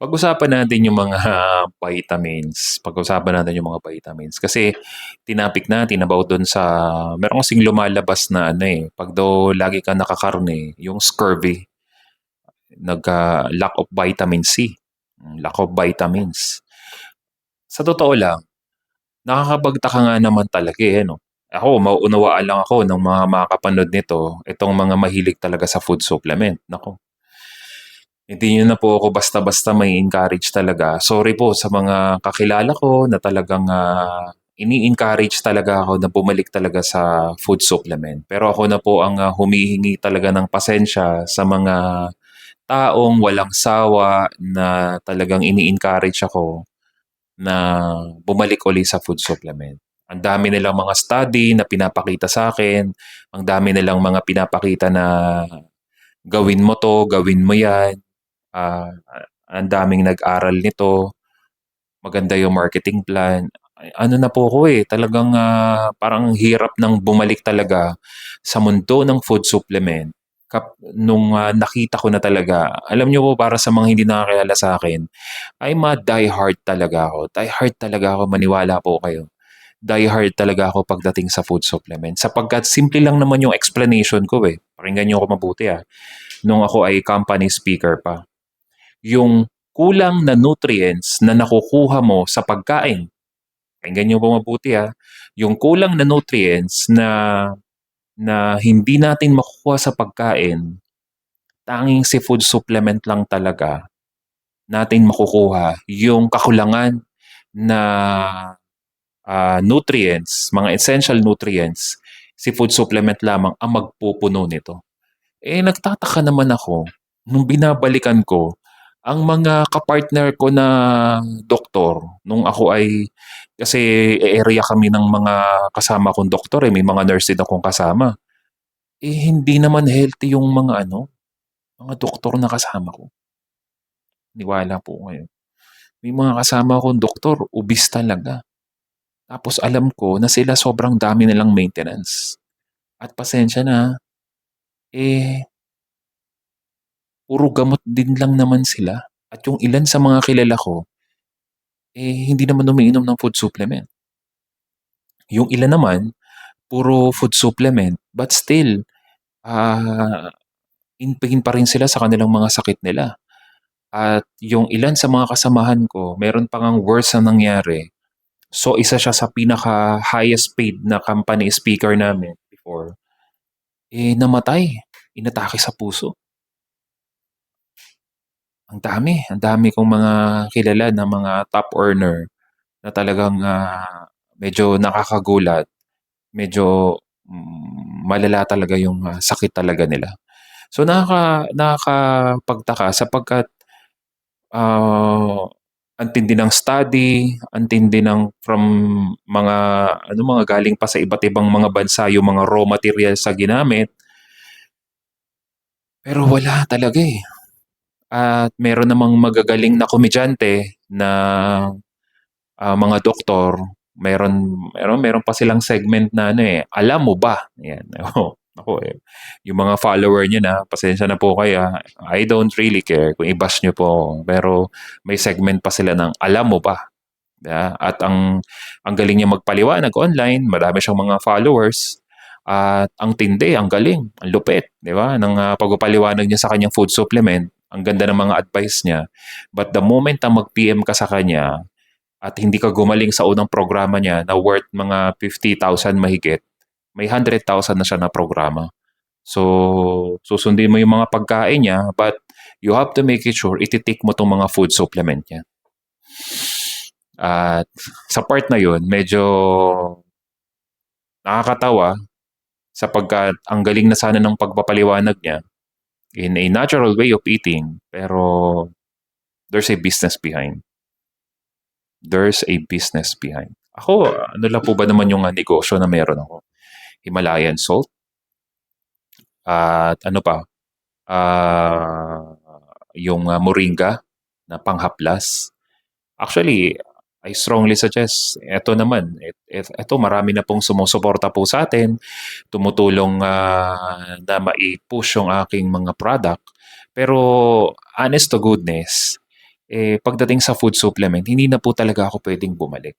Pag-usapan natin yung mga vitamins. Pag-usapan natin yung mga vitamins. Kasi tinapik natin about dun sa, meron kasing lumalabas na ano eh, pag daw lagi ka nakakarne, yung scurvy, lack of vitamin C, lack of vitamins. Sa totoo lang, nakakapagtaka nga naman talaga eh, no? Ako, mauunawaan lang ako ng mga makakapanood nito, itong mga mahilig talaga sa food supplement. Nako, hindi niyo na po ako basta-basta may encourage talaga. Sorry po sa mga kakilala ko na talagang ini-encourage talaga ako na bumalik talaga sa food supplement. Pero ako na po ang humihingi talaga ng pasensya sa mga taong walang sawa na talagang ini-encourage ako na bumalik uli sa food supplement. Ang dami nilang mga study na pinapakita sa akin, ang dami nilang mga pinapakita na gawin mo to, gawin mo yan, ang daming nag-aral nito, maganda yung marketing plan. Ano na po ako eh, talagang parang ang hirap ng bumalik talaga sa mundo ng food supplement. Nung nakita ko na talaga, alam niyo po para sa mga hindi nakakilala sa akin, I'm a die-hard talaga ako. Die-hard talaga ako, maniwala po kayo. Die-hard talaga ako pagdating sa food supplement. Sapagkat simple lang naman yung explanation ko eh. Pakinggan niyo ako mabuti ah. Nung ako ay company speaker pa, yung kulang na nutrients na nakukuha mo sa pagkain. Pakinggan niyo po mabuti ha. Yung kulang na nutrients na hindi natin makukuha sa pagkain, tanging si food supplement lang talaga natin makukuha yung kakulangan na nutrients, mga essential nutrients, si food supplement lamang ang magpupuno nito. Eh, nagtataka naman ako nung binabalikan ko ang mga kapartner ko na doktor nung ako ay kasi area kami ng mga kasama kong doktor eh, may mga nurse din akong kasama. Eh, hindi naman healthy yung mga ano, mga doktor na kasama ko. Niwala po ngayon. May mga kasama akong doktor, obese talaga. Tapos alam ko na sila sobrang dami nilang maintenance. At pasensya na, eh, puro gamot din lang naman sila. At yung ilan sa mga kilala ko, eh, hindi naman umiinom ng food supplement. Yung ilan naman, puro food supplement, but still, ah, in pain pa rin sila sa kanilang mga sakit nila. At yung ilan sa mga kasamahan ko, meron pa ngang worse na nangyari. So, isa siya sa pinaka-highest paid na company speaker namin before. Eh, namatay. Inatake sa puso. Ang dami kong mga kilala na mga top earner na talagang medyo nakakagulat, medyo malala talaga yung sakit talaga nila. So nakakapagtaka sapagkat ang tindi ng study, ang tindi ng from mga ano mga galing pa sa iba't ibang mga bansa yung mga raw materials sa ginamit, pero wala talaga eh. At meron namang magagaling na komedyante na mga doktor, meron pa silang segment na ano eh, alam mo ba? Yan. Oh, ako eh. Yung mga follower niya na, pasensya na po kayo. I don't really care kung i-bash niyo po ako. Pero may segment pa sila ng alam mo ba? At ang galing niya magpaliwanag online, marami siyang mga followers. At ang tindi, ang galing, ang lupit, di ba? Ng pagpapaliwanag niya sa kanyang food supplement, ang ganda ng mga advice niya. But the moment na mag-PM ka sa kanya, at hindi ka gumaling sa unang programa niya na worth mga 50,000 mahigit, may 100,000 na siya na programa. So, susundin mo yung mga pagkain niya, but you have to make it sure ititik mo tong mga food supplement niya. At sa part na yun, medyo nakakatawa sapagkat ang galing na sana ng pagpapaliwanag niya in a natural way of eating, pero there's a business behind. There's a business behind. Ako, ano lang po ba naman yung negosyo na meron ako? Himalayan salt at ano pa, ah, yung moringa na panghaplas. Actually, I strongly suggest, eto naman, eto marami na pong sumusuporta po sa atin, tumutulong na mai-push yung aking mga product. Pero honest to goodness, pagdating sa food supplement, hindi na po talaga ako puwedeng bumalik.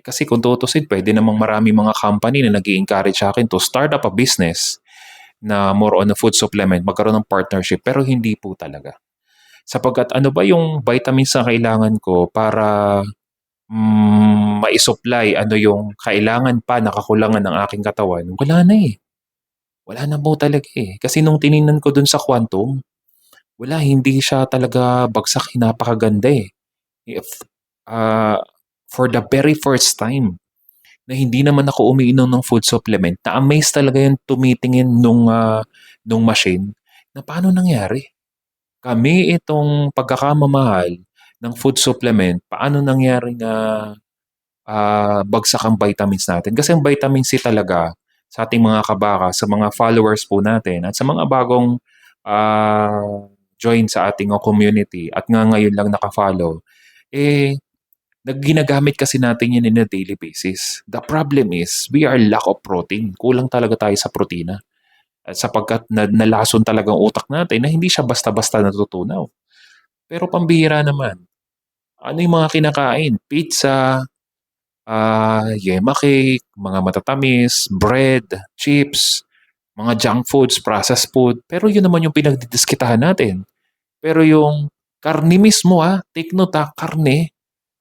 Kasi kung tutuusin puwede namang maraming mga company na nag-e-encourage sa'kin to start up a business na more on a food supplement, magkaroon ng partnership, pero hindi po talaga. Sapagkat ano ba yung vitamins na kailangan ko para, mai-supply ano yung kailangan pa na kakulangan ng aking katawan, wala na, eh. Wala na po talaga, eh. Kasi nung tiningnan ko dun sa Quantum, wala, hindi siya talaga bagsak, napakaganda, eh. If, ah, for the very first time na hindi naman ako umiinom ng food supplement, na-amaze talaga yung tumitingin nung machine na paano nangyari? Kami itong pagkakamamahal ng food supplement, paano nangyari na bagsak ang vitamins natin? Kasi ang vitamin C talaga sa ating mga kabaka, sa mga followers po natin at sa mga bagong join sa ating community at nga ngayon lang naka-follow, eh, ginagamit kasi natin yan in a daily basis. The problem is, we are lack of protein. Kulang talaga tayo sa protina. At sapagkat nalason talaga ang utak natin na hindi siya basta-basta natutunaw. Pero pambihira naman. Ano yung mga kinakain? Pizza, yema cake, mga matatamis, bread, chips, mga junk foods, processed food. Pero yun naman yung pinagdidiskitahan natin. Pero yung karne mismo take note karne,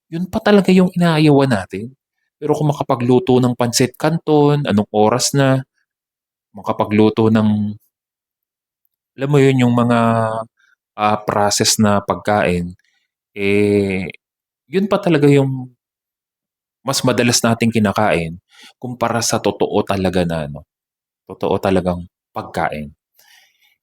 yun pa talaga yung inaayawan natin. Pero kung makapagluto ng pansit canton, anong oras na, makapagluto ng, alam mo yun, yung mga process na pagkain, yun pa talaga yung mas madalas nating kinakain kumpara sa totoo talaga na ano, totoo talagang pagkain.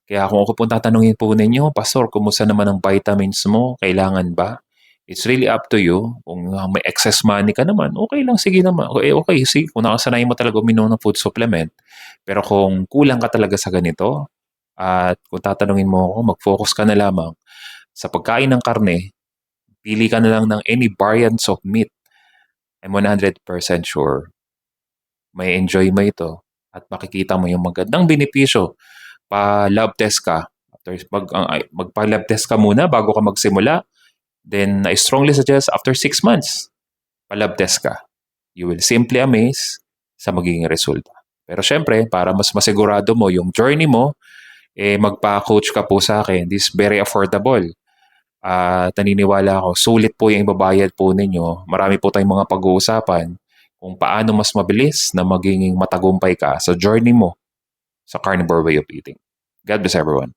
Kaya kung ako pong tatanungin po ninyo, "Pastor, kumusta naman ang vitamins mo, kailangan ba?" It's really up to you. Kung may excess money ka naman, okay lang, sige naman. Okay, sige kung nakasanayan mo talaga uminom ng food supplement. Pero kung kulang ka talaga sa ganito at kung tatanungin mo ako, mag-focus ka na lamang sa pagkain ng karne, pili ka na lang ng any variants of meat. I'm 100% sure may-enjoy mo ito at makikita mo yung magandang benepisyo. Pa-lab test ka. After magpa-lab test ka muna bago ka magsimula. Then I strongly suggest after 6 months, pa-lab test ka. You will simply amaze sa magiging resulta. Pero syempre, para mas masigurado mo yung journey mo, magpa-coach ka po sa akin. This is very affordable. Naniniwala ako, sulit po yung ibabayad po ninyo. Marami po tayong mga pag-uusapan kung paano mas mabilis na magiging matagumpay ka sa journey mo sa carnivore way of eating. God bless everyone.